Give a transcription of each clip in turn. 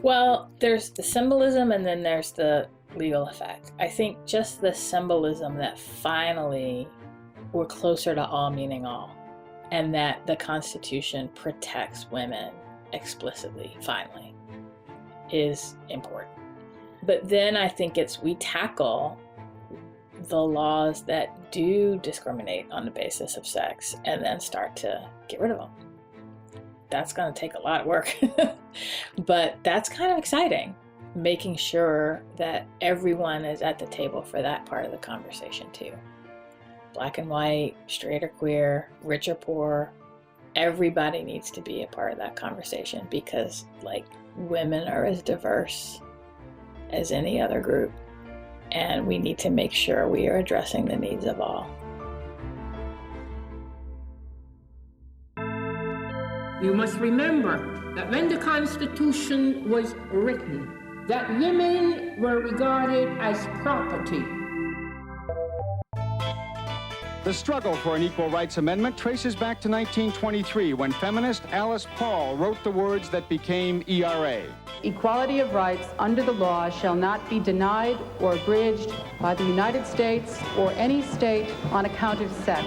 Well, there's the symbolism and then there's the legal effect. I think just the symbolism that finally we're closer to all meaning all, and that the Constitution protects women explicitly, finally, is important. But then I think we tackle the laws that do discriminate on the basis of sex and then start to get rid of them. That's going to take a lot of work, but that's kind of exciting, making sure that everyone is at the table for that part of the conversation too. Black and white, straight or queer, rich or poor, everybody needs to be a part of that conversation because women are as diverse as any other group, and we need to make sure we are addressing the needs of all. You must remember that when the Constitution was written, that women were regarded as property. The struggle for an equal rights amendment traces back to 1923 when feminist Alice Paul wrote the words that became ERA. Equality of rights under the law shall not be denied or abridged by the United States or any state on account of sex.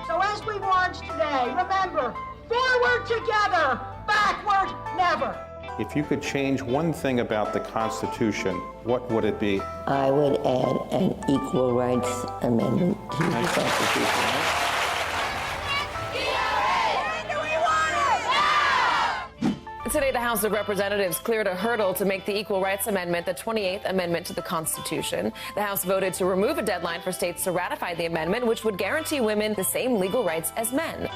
So as we march today, remember, forward together, backward never. If you could change one thing about the Constitution, what would it be? I would add an equal rights amendment to the Constitution. Today, the House of Representatives cleared a hurdle to make the Equal Rights Amendment the 28th Amendment to the Constitution. The House voted to remove a deadline for states to ratify the amendment, which would guarantee women the same legal rights as men.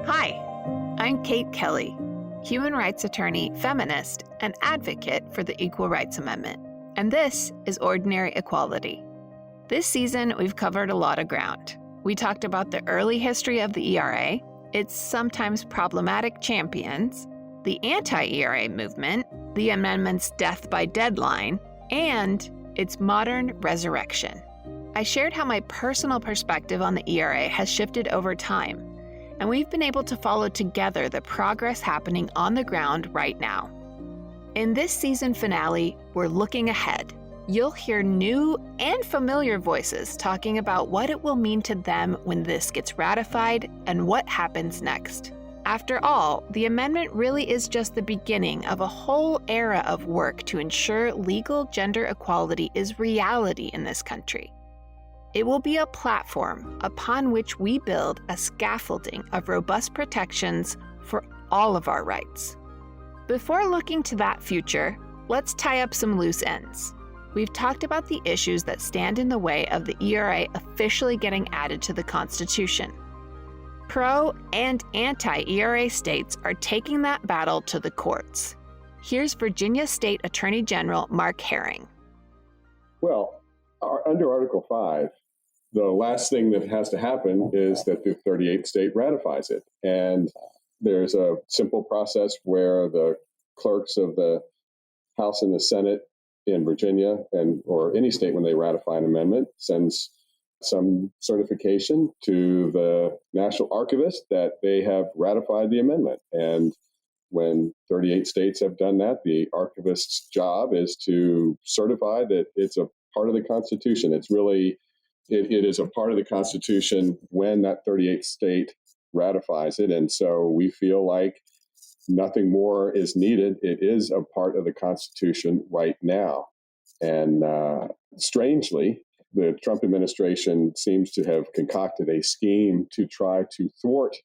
Hi, I'm Kate Kelly, human rights attorney, feminist, and advocate for the Equal Rights Amendment. And this is Ordinary Equality. This season, we've covered a lot of ground. We talked about the early history of the ERA, its sometimes problematic champions, the anti-ERA movement, the amendment's death by deadline, and its modern resurrection. I shared how my personal perspective on the ERA has shifted over time, and we've been able to follow together the progress happening on the ground right now. In this season finale, we're looking ahead. You'll hear new and familiar voices talking about what it will mean to them when this gets ratified and what happens next. After all, the amendment really is just the beginning of a whole era of work to ensure legal gender equality is reality in this country. It will be a platform upon which we build a scaffolding of robust protections for all of our rights. Before looking to that future, let's tie up some loose ends. We've talked about the issues that stand in the way of the ERA officially getting added to the Constitution. Pro and anti-ERA states are taking that battle to the courts. Here's Virginia State Attorney General Mark Herring. Well, under Article 5, the last thing that has to happen is that the 38th state ratifies it. And there's a simple process where the clerks of the House and the Senate in Virginia or any state when they ratify an amendment sends some certification to the National Archivist that they have ratified the amendment. And when 38 states have done that, the archivist's job is to certify that it's a part of the Constitution. It's really, it is a part of the Constitution when that 38th state ratifies it. And so we feel like nothing more is needed. It is a part of the Constitution right now. And strangely, the Trump administration seems to have concocted a scheme to try to thwart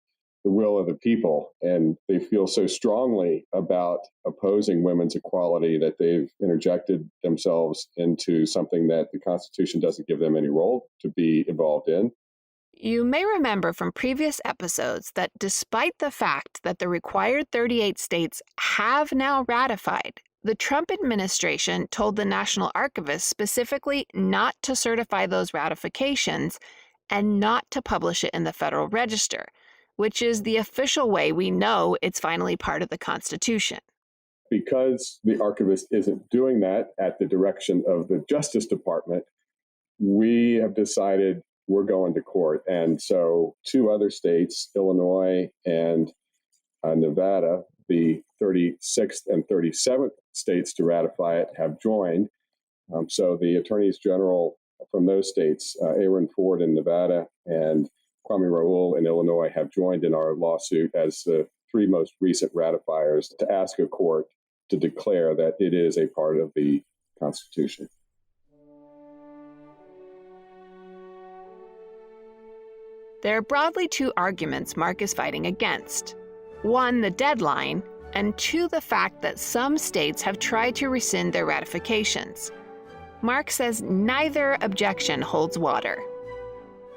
the will of the people. And they feel so strongly about opposing women's equality that they've interjected themselves into something that the Constitution doesn't give them any role to be involved in. You may remember from previous episodes that despite the fact that the required 38 states have now ratified, the Trump administration told the National Archivist specifically not to certify those ratifications and not to publish it in the Federal Register, which is the official way we know it's finally part of the Constitution. Because the archivist isn't doing that at the direction of the Justice Department, we have decided we're going to court. And so 2 other states, Illinois and Nevada, the 36th and 37th states to ratify it, have joined. So the attorneys general from those states, Aaron Ford in Nevada and Kwame Raoul in Illinois, have joined in our lawsuit as the 3 most recent ratifiers to ask a court to declare that it is a part of the Constitution. There are broadly 2 arguments Mark is fighting against. 1, the deadline, and 2, the fact that some states have tried to rescind their ratifications. Mark says neither objection holds water.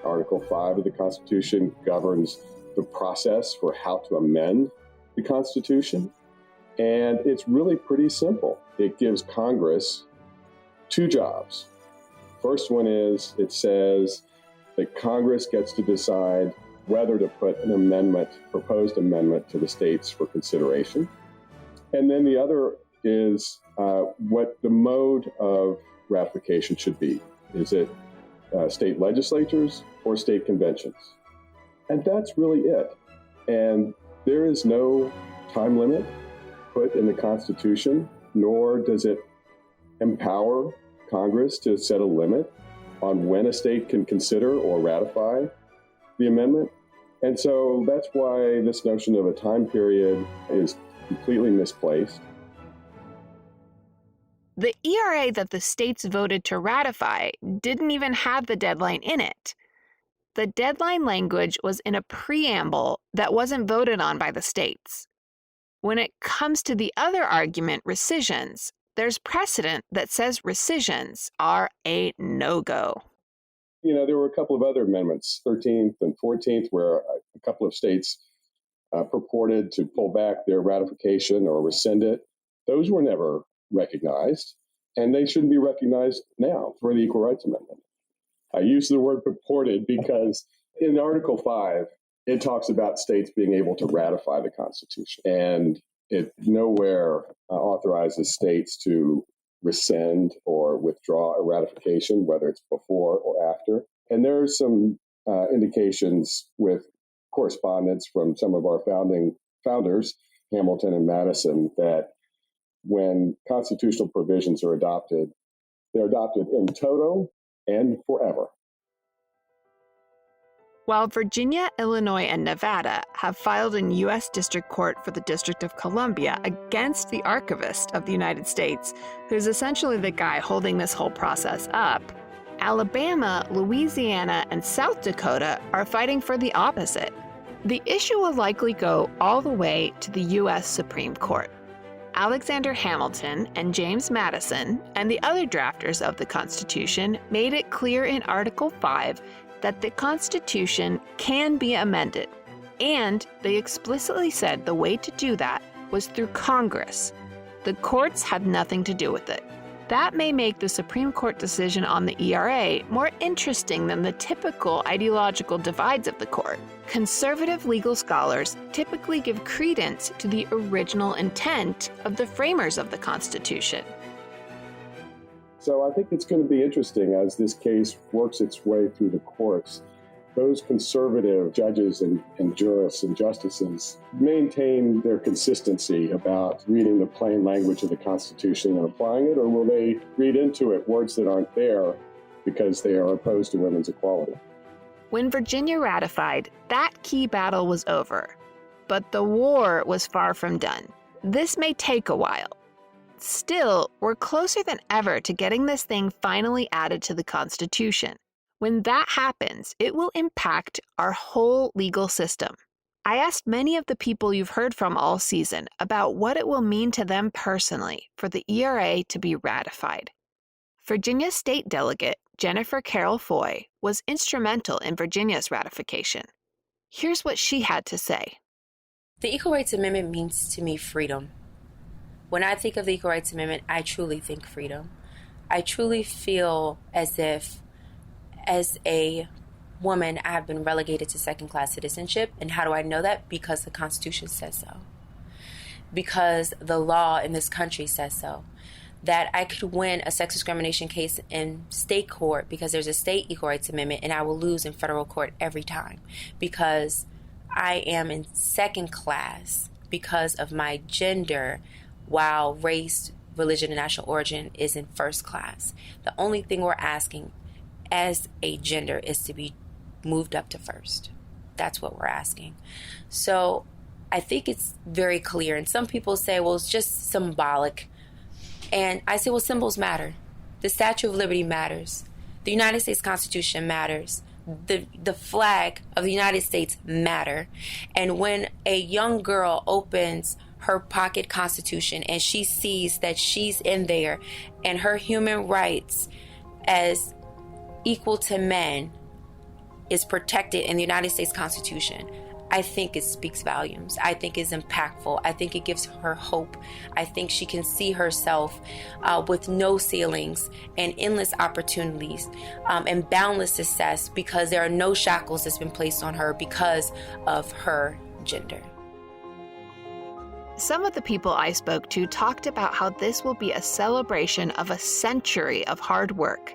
Article 5 of the Constitution governs the process for how to amend the Constitution. And it's really pretty simple. It gives Congress 2 jobs. First one is it says that Congress gets to decide whether to put an amendment, proposed amendment to the states for consideration. And then the other is what the mode of ratification should be. Is it state legislatures or state conventions? And that's really it. And there is no time limit put in the Constitution, nor does it empower Congress to set a limit on when a state can consider or ratify the amendment. And so that's why this notion of a time period is completely misplaced. The ERA that the states voted to ratify didn't even have the deadline in it. The deadline language was in a preamble that wasn't voted on by the states. When it comes to the other argument, rescissions, there's precedent that says rescissions are a no-go. You know, there were a couple of other amendments, 13th and 14th, where a couple of states purported to pull back their ratification or rescind it. Those were never recognized, and they shouldn't be recognized now for the Equal Rights Amendment. I use the word purported because in Article 5, it talks about states being able to ratify the Constitution, and it nowhere authorizes states to rescind or withdraw a ratification, whether it's before or after. And there are some indications with correspondence from some of our founders, Hamilton and Madison, that when constitutional provisions are adopted, they're adopted in toto and forever. While Virginia, Illinois, and Nevada have filed in U.S. District Court for the District of Columbia against the Archivist of the United States, who's essentially the guy holding this whole process up, Alabama, Louisiana, and South Dakota are fighting for the opposite. The issue will likely go all the way to the U.S. Supreme Court. Alexander Hamilton and James Madison and the other drafters of the Constitution made it clear in Article 5 that the Constitution can be amended, and they explicitly said the way to do that was through Congress. The courts had nothing to do with it. That may make the Supreme Court decision on the ERA more interesting than the typical ideological divides of the court. Conservative legal scholars typically give credence to the original intent of the framers of the Constitution. So I think it's going to be interesting as this case works its way through the courts. Those conservative judges and jurists and justices maintain their consistency about reading the plain language of the Constitution and applying it, or will they read into it words that aren't there because they are opposed to women's equality? When Virginia ratified, that key battle was over, but the war was far from done. This may take a while. Still, we're closer than ever to getting this thing finally added to the Constitution. When that happens, it will impact our whole legal system. I asked many of the people you've heard from all season about what it will mean to them personally for the ERA to be ratified. Virginia State Delegate Jennifer Carroll Foy was instrumental in Virginia's ratification. Here's what she had to say. The Equal Rights Amendment means to me freedom. When I think of the Equal Rights Amendment, I truly think freedom. I truly feel as if, as a woman, I have been relegated to second-class citizenship. And how do I know that? Because the Constitution says so. Because the law in this country says so. that I could win a sex discrimination case in state court because there's a state equal rights amendment, and I will lose in federal court every time because I am in second class because of my gender, while race, religion, and national origin is in first class. The only thing we're asking as a gender is to be moved up to first. That's what we're asking. So I think it's very clear. And some people say, well, it's just symbolic. And I say, well, symbols matter. The Statue of Liberty matters. The United States Constitution matters. The flag of the United States matter. And when a young girl opens her pocket Constitution and she sees that she's in there and her human rights as equal to men is protected in the United States Constitution, I think it speaks volumes. I think it's impactful. I think it gives her hope. I think she can see herself with no ceilings and endless opportunities and boundless success because there are no shackles that's been placed on her because of her gender. Some of the people I spoke to talked about how this will be a celebration of a century of hard work.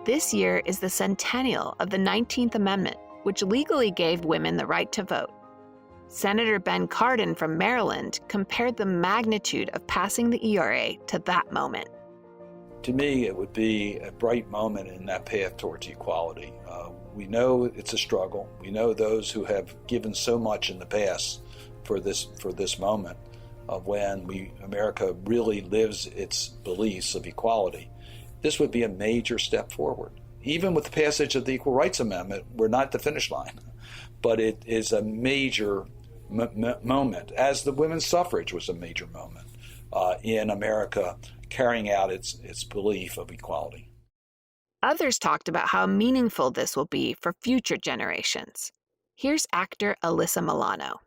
This year is the centennial of the 19th Amendment, which legally gave women the right to vote. Senator Ben Cardin from Maryland compared the magnitude of passing the ERA to that moment. To me, it would be a bright moment in that path towards equality. We know it's a struggle. We know those who have given so much in the past for this moment of when America really lives its beliefs of equality. This would be a major step forward. Even with the passage of the Equal Rights Amendment, we're not at the finish line, but it is a major moment, as the women's suffrage was a major moment in America carrying out its belief of equality. Others talked about how meaningful this will be for future generations. Here's actor Alyssa Milano.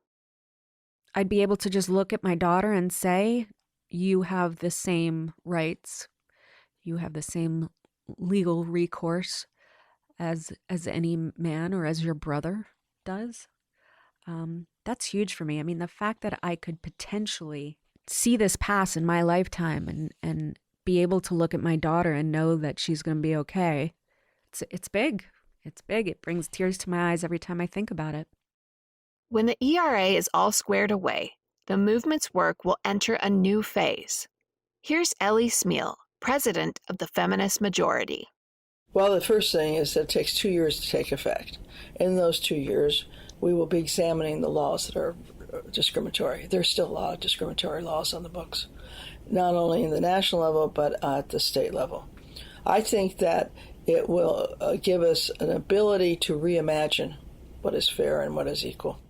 I'd be able to just look at my daughter and say, you have the same rights, you have the same legal recourse as any man or as your brother does. That's huge for me. I mean, the fact that I could potentially see this pass in my lifetime and be able to look at my daughter and know that she's going to be okay, it's big. It's big. It brings tears to my eyes every time I think about it. When the ERA is all squared away, the movement's work will enter a new phase. Here's Ellie Smeal, president of the Feminist Majority. Well, the first thing is that it takes 2 years to take effect. In those 2 years, we will be examining the laws that are discriminatory. There's still a lot of discriminatory laws on the books, not only in the national level, but at the state level. I think that it will give us an ability to reimagine what is fair and what is equal.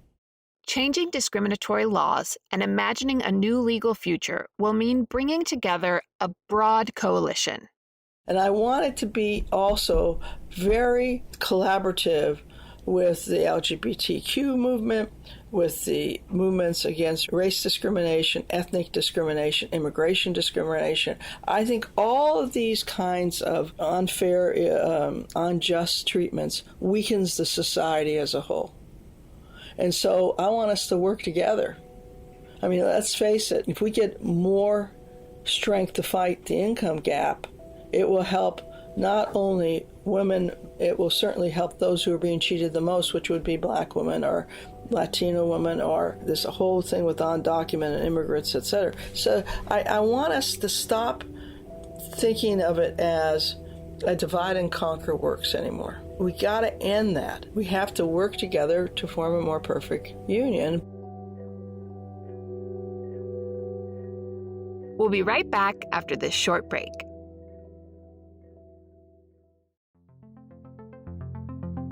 Changing discriminatory laws and imagining a new legal future will mean bringing together a broad coalition. And I want it to be also very collaborative with the LGBTQ movement, with the movements against race discrimination, ethnic discrimination, immigration discrimination. I think all of these kinds of unfair, unjust treatments weakens the society as a whole. And so I want us to work together. I mean, let's face it, if we get more strength to fight the income gap, it will help not only women, it will certainly help those who are being cheated the most, which would be Black women or Latino women, or this whole thing with undocumented immigrants, etc. So I want us to stop thinking of it as a divide and conquer works anymore. We got to end that. We have to work together to form a more perfect union. We'll be right back after this short break.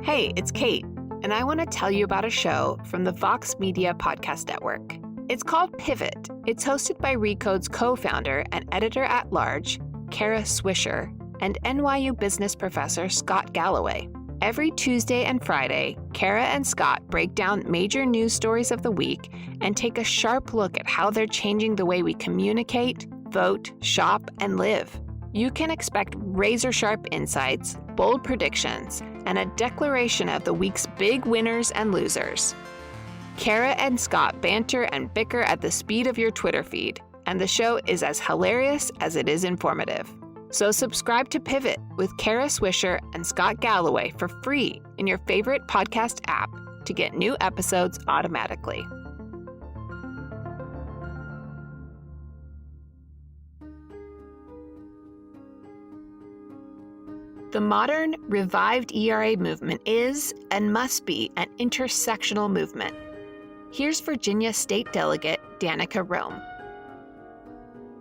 Hey, it's Kate, and I want to tell you about a show from the Vox Media Podcast Network. It's called Pivot. It's hosted by Recode's co-founder and editor-at-large, Kara Swisher, and NYU business professor Scott Galloway. Every Tuesday and Friday, Kara and Scott break down major news stories of the week and take a sharp look at how they're changing the way we communicate, vote, shop, and live. You can expect razor-sharp insights, bold predictions, and a declaration of the week's big winners and losers. Kara and Scott banter and bicker at the speed of your Twitter feed, and the show is as hilarious as it is informative. So subscribe to Pivot with Kara Swisher and Scott Galloway for free in your favorite podcast app to get new episodes automatically. The modern, revived ERA movement is and must be an intersectional movement. Here's Virginia State Delegate Danica Roem.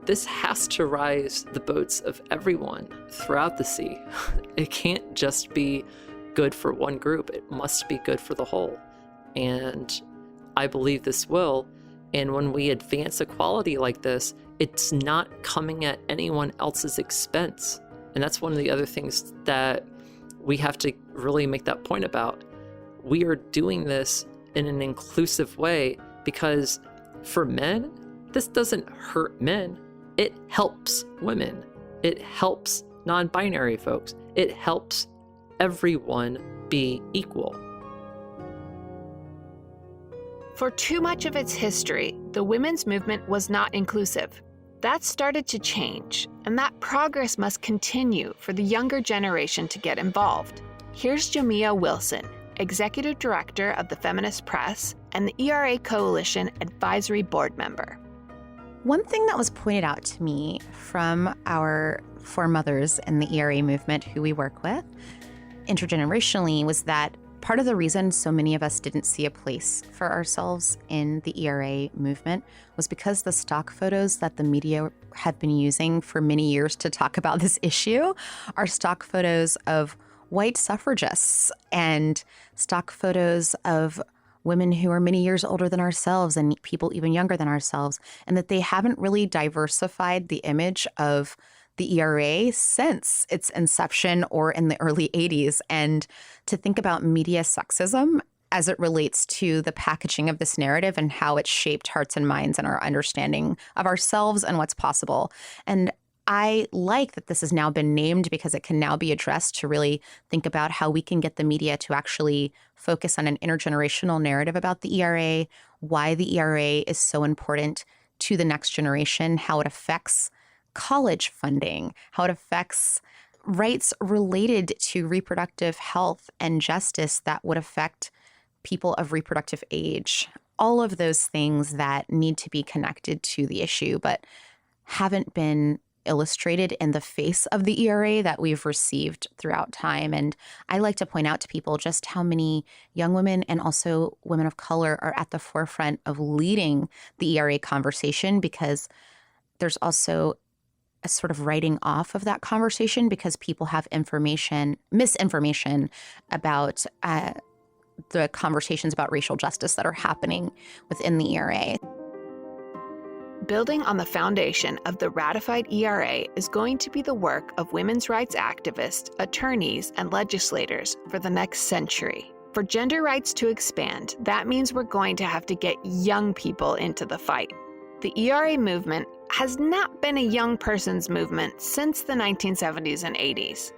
This has to rise the boats of everyone throughout the sea. It can't just be good for one group. It must be good for the whole. And I believe this will. And when we advance equality like this, it's not coming at anyone else's expense. And that's one of the other things that we have to really make that point about. We are doing this in an inclusive way because for men, this doesn't hurt men. It helps women. It helps non-binary folks. It helps everyone be equal. For too much of its history, the women's movement was not inclusive. That started to change, and that progress must continue for the younger generation to get involved. Here's Jamia Wilson, Executive Director of the Feminist Press and the ERA Coalition Advisory Board member. One thing that was pointed out to me from our foremothers in the ERA movement who we work with intergenerationally was that part of the reason so many of us didn't see a place for ourselves in the ERA movement was because the stock photos that the media have been using for many years to talk about this issue are stock photos of white suffragists and stock photos of women who are many years older than ourselves and people even younger than ourselves, and that they haven't really diversified the image of the ERA since its inception or in the early 80s. And to think about media sexism as it relates to the packaging of this narrative and how it's shaped hearts and minds and our understanding of ourselves and what's possible. And I like that this has now been named because it can now be addressed to really think about how we can get the media to actually focus on an intergenerational narrative about the ERA, why the ERA is so important to the next generation, how it affects college funding, how it affects rights related to reproductive health and justice that would affect people of reproductive age. All of those things that need to be connected to the issue, but haven't been illustrated in the face of the ERA that we've received throughout time. And I like to point out to people just how many young women and also women of color are at the forefront of leading the ERA conversation, because there's also a sort of writing off of that conversation because people have misinformation about the conversations about racial justice that are happening within the ERA. Building on the foundation of the ratified ERA is going to be the work of women's rights activists, attorneys, and legislators for the next century. For gender rights to expand, that means we're going to have to get young people into the fight. The ERA movement has not been a young person's movement since the 1970s and 80s.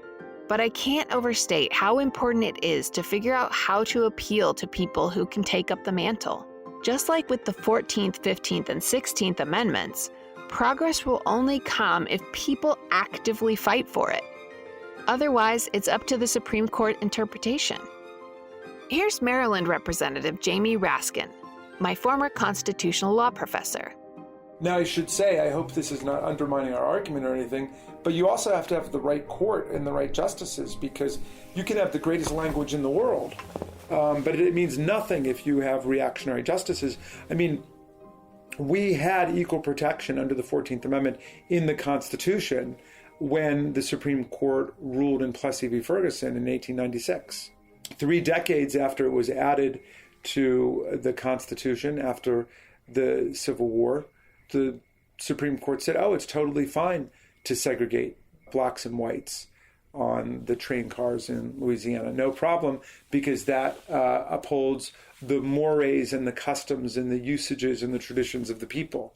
But I can't overstate how important it is to figure out how to appeal to people who can take up the mantle. Just like with the 14th, 15th, and 16th Amendments, progress will only come if people actively fight for it. Otherwise, it's up to the Supreme Court interpretation. Here's Maryland Representative Jamie Raskin, my former constitutional law professor. Now, I should say, I hope this is not undermining our argument or anything, but you also have to have the right court and the right justices, because you can have the greatest language in the world, but it means nothing if you have reactionary justices. I mean, we had equal protection under the 14th Amendment in the Constitution when the Supreme Court ruled in Plessy v. Ferguson in 1896. 3 decades after it was added to the Constitution, after the Civil War, the Supreme Court said, oh, it's totally fine to segregate blacks and whites on the train cars in Louisiana. No problem, because that upholds the mores and the customs and the usages and the traditions of the people.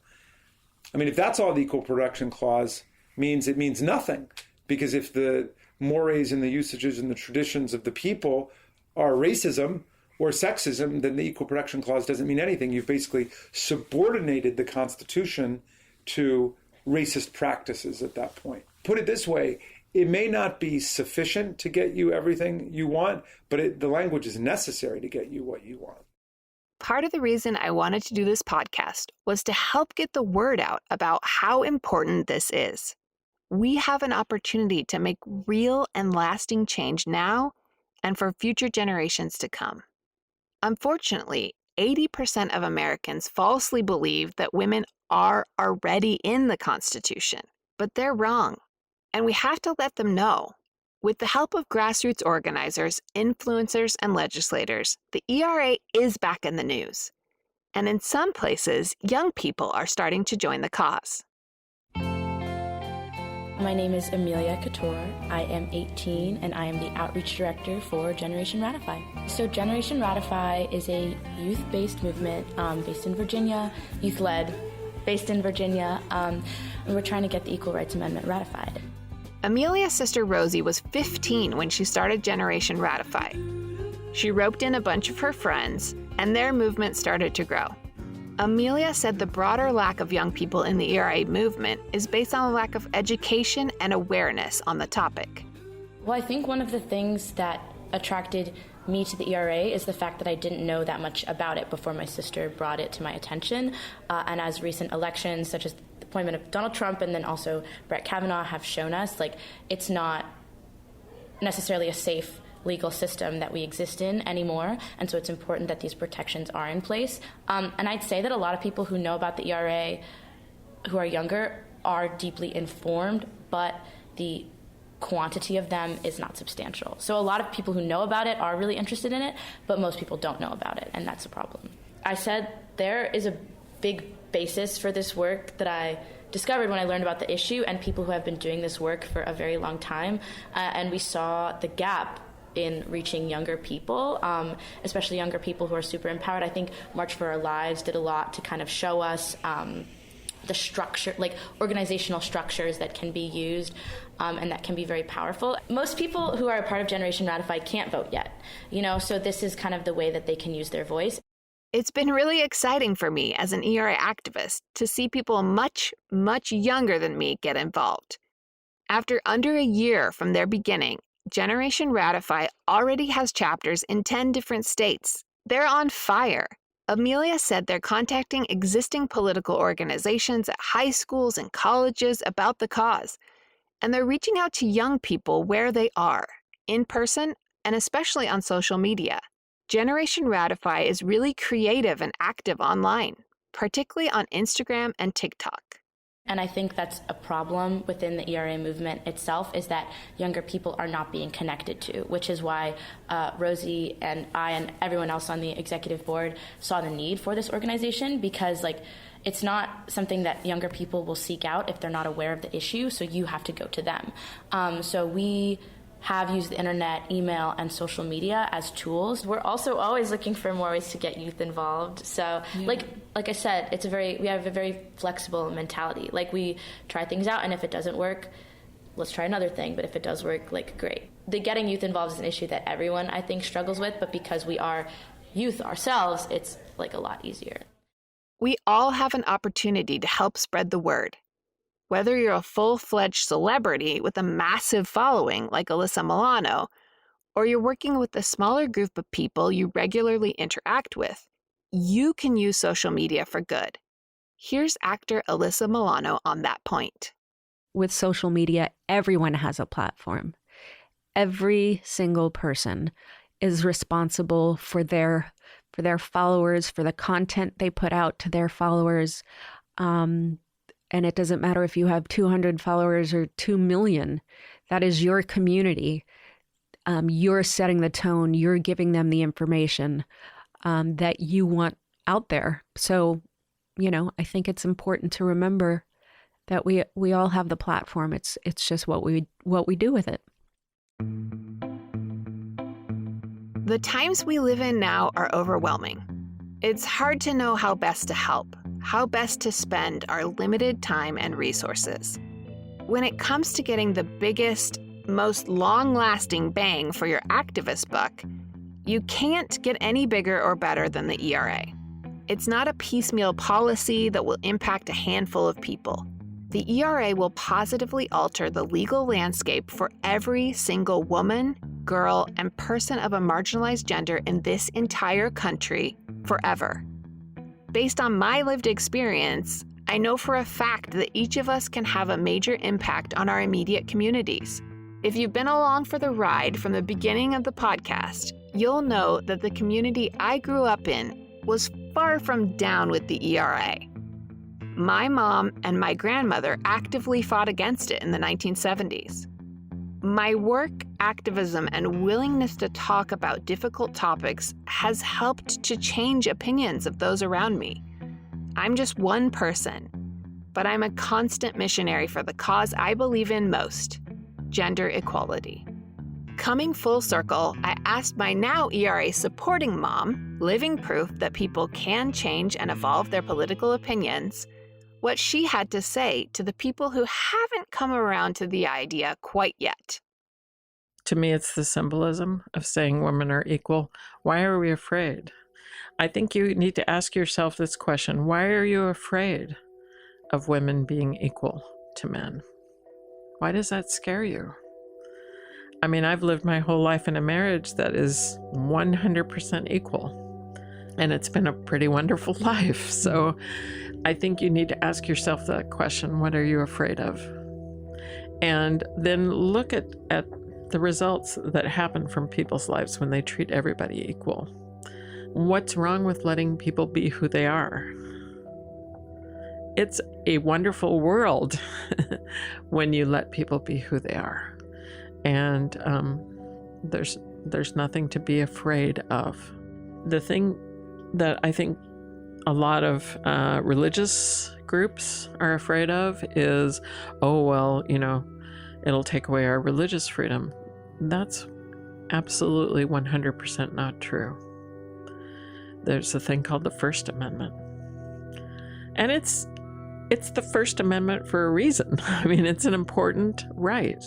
I mean, if that's all the Equal Protection Clause means, it means nothing, because if the mores and the usages and the traditions of the people are racism or sexism, then the Equal Protection Clause doesn't mean anything. You've basically subordinated the Constitution to racist practices at that point. Put it this way, it may not be sufficient to get you everything you want, but the language is necessary to get you what you want. Part of the reason I wanted to do this podcast was to help get the word out about how important this is. We have an opportunity to make real and lasting change now and for future generations to come. Unfortunately, 80% of Americans falsely believe that women are already in the Constitution, but they're wrong. And we have to let them know. With the help of grassroots organizers, influencers, and legislators, the ERA is back in the news. And in some places, young people are starting to join the cause. My name is Emilia, Couture. I am 18 and I am the outreach director for Generation Ratify. So Generation Ratify is a youth-based movement based in Virginia, youth-led, based in Virginia, and we're trying to get the Equal Rights Amendment ratified. Emilia's sister Rosie was 15 when she started Generation Ratify. She roped in a bunch of her friends, and their movement started to grow. Emilia said the broader lack of young people in the ERA movement is based on a lack of education and awareness on the topic. Well, I think one of the things that attracted me to the ERA is the fact that I didn't know that much about it before my sister brought it to my attention. And as recent elections, such as the appointment of Donald Trump and then also Brett Kavanaugh have shown us, like, it's not necessarily a safe legal system that we exist in anymore, and so it's important that these protections are in place. And I'd say that a lot of people who know about the ERA who are younger are deeply informed, but the quantity of them is not substantial. So a lot of people who know about it are really interested in it, but most people don't know about it, and that's a problem. I said there is a big basis for this work that I discovered when I learned about the issue, and people who have been doing this work for a very long time, and we saw the gap in reaching younger people, especially younger people who are super empowered. I think March for Our Lives did a lot to kind of show us the structure, like organizational structures that can be used and that can be very powerful. Most people who are a part of Generation Ratify can't vote yet, so this is kind of the way that they can use their voice. It's been really exciting for me as an ERA activist to see people much, much younger than me get involved. After under a year from their beginning, Generation Ratify already has chapters in 10 different states. They're on fire. Emilia said they're contacting existing political organizations at high schools and colleges about the cause. And they're reaching out to young people where they are, in person, and especially on social media. Generation Ratify is really creative and active online, particularly on Instagram and TikTok. And I think that's a problem within the ERA movement itself, is that younger people are not being connected to, which is why Rosie and I and everyone else on the executive board saw the need for this organization, because it's not something that younger people will seek out if they're not aware of the issue, so you have to go to them. So we have used the internet, email, and social media as tools. We're also always looking for more ways to get youth involved. So, like I said, we have a very flexible mentality. Like, we try things out, and if it doesn't work, let's try another thing. But if it does work, great. The getting youth involved is an issue that everyone, I think, struggles with. But because we are youth ourselves, it's a lot easier. We all have an opportunity to help spread the word. Whether you're a full-fledged celebrity with a massive following like Alyssa Milano, or you're working with a smaller group of people you regularly interact with, you can use social media for good. Here's actor Alyssa Milano on that point. With social media, everyone has a platform. Every single person is responsible for their followers, for the content they put out to their followers. And it doesn't matter if you have 200 followers or 2 million. That is your community. You're setting the tone. You're giving them the information that you want out there. So, I think it's important to remember that we all have the platform. It's just what we do with it. The times we live in now are overwhelming. It's hard to know how best to help, how best to spend our limited time and resources. When it comes to getting the biggest, most long-lasting bang for your activist buck, you can't get any bigger or better than the ERA. It's not a piecemeal policy that will impact a handful of people. The ERA will positively alter the legal landscape for every single woman, girl, and person of a marginalized gender in this entire country forever. Based on my lived experience, I know for a fact that each of us can have a major impact on our immediate communities. If you've been along for the ride from the beginning of the podcast, you'll know that the community I grew up in was far from down with the ERA. My mom and my grandmother actively fought against it in the 1970s. My work, activism, and willingness to talk about difficult topics has helped to change opinions of those around me. I'm just one person, but I'm a constant missionary for the cause I believe in most, gender equality. Coming full circle, I asked my now ERA supporting mom, living proof that people can change and evolve their political opinions, what she had to say to the people who haven't come around to the idea quite yet. To me, it's the symbolism of saying women are equal. Why are we afraid? I think you need to ask yourself this question. Why are you afraid of women being equal to men? Why does that scare you? I mean, I've lived my whole life in a marriage that is 100% equal. And it's been a pretty wonderful life. So I think you need to ask yourself that question, what are you afraid of? And then look at the results that happen from people's lives when they treat everybody equal. What's wrong with letting people be who they are? It's a wonderful world when you let people be who they are. And there's nothing to be afraid of. The thing that I think a lot of religious groups are afraid of is, oh, well, it'll take away our religious freedom. That's absolutely 100% not true. There's a thing called the First Amendment. And it's the First Amendment for a reason. I mean, it's an important right.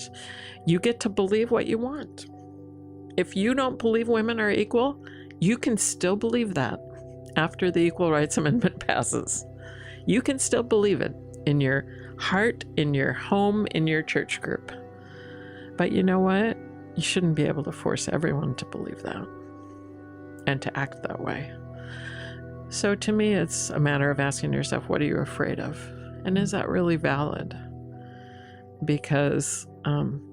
You get to believe what you want. If you don't believe women are equal, you can still believe that after the Equal Rights Amendment passes. You can still believe it in your heart, in your home, in your church group. But you know what? You shouldn't be able to force everyone to believe that and to act that way. So to me, it's a matter of asking yourself, what are you afraid of? And is that really valid? Because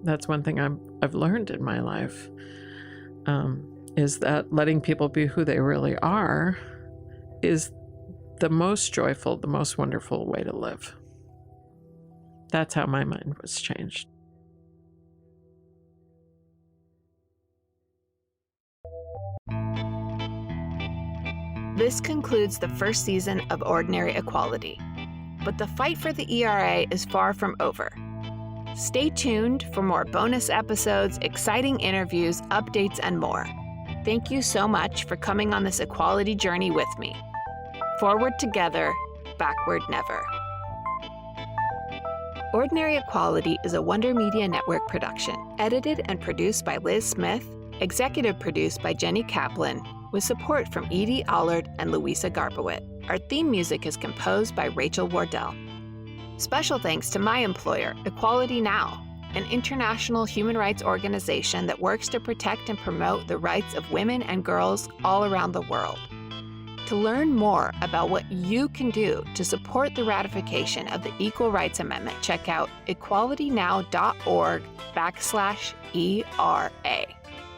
that's one thing I've learned in my life, is that letting people be who they really are is the most joyful, the most wonderful way to live. That's how my mind was changed. This concludes the first season of Ordinary Equality. But the fight for the ERA is far from over. Stay tuned for more bonus episodes, exciting interviews, updates, and more. Thank you so much for coming on this equality journey with me. Forward together, backward never. Ordinary Equality is a Wonder Media Network production, edited and produced by Liz Smith, executive produced by Jenny Kaplan, with support from Edie Allard and Louisa Garbowit. Our theme music is composed by Rachel Wardell. Special thanks to my employer, Equality Now, an international human rights organization that works to protect and promote the rights of women and girls all around the world. To learn more about what you can do to support the ratification of the Equal Rights Amendment, check out equalitynow.org/ERA.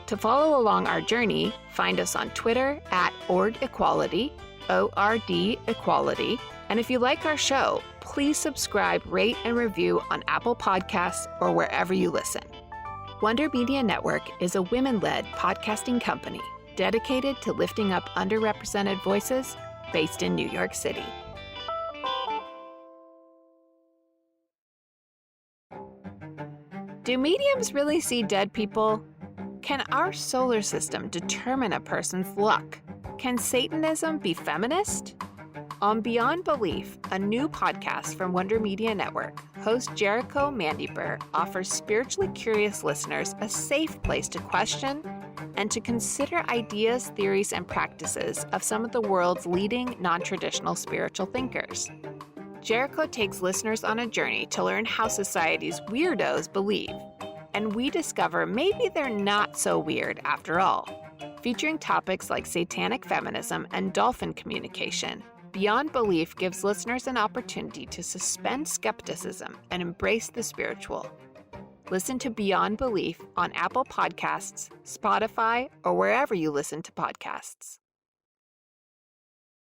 To follow along our journey, find us on Twitter at OrdEquality, ORD Equality. And if you like our show, please subscribe, rate, and review on Apple Podcasts or wherever you listen. Wonder Media Network is a women-led podcasting company dedicated to lifting up underrepresented voices based in New York City. Do mediums really see dead people? Can our solar system determine a person's luck? Can Satanism be feminist? On Beyond Belief, a new podcast from Wonder Media Network, host Jericho Mandieper offers spiritually curious listeners a safe place to question, and to consider ideas, theories, and practices of some of the world's leading non-traditional spiritual thinkers. Jericho takes listeners on a journey to learn how society's weirdos believe, and we discover maybe they're not so weird after all. Featuring topics like satanic feminism and dolphin communication, Beyond Belief gives listeners an opportunity to suspend skepticism and embrace the spiritual. Listen to Beyond Belief on Apple Podcasts, Spotify, or wherever you listen to podcasts.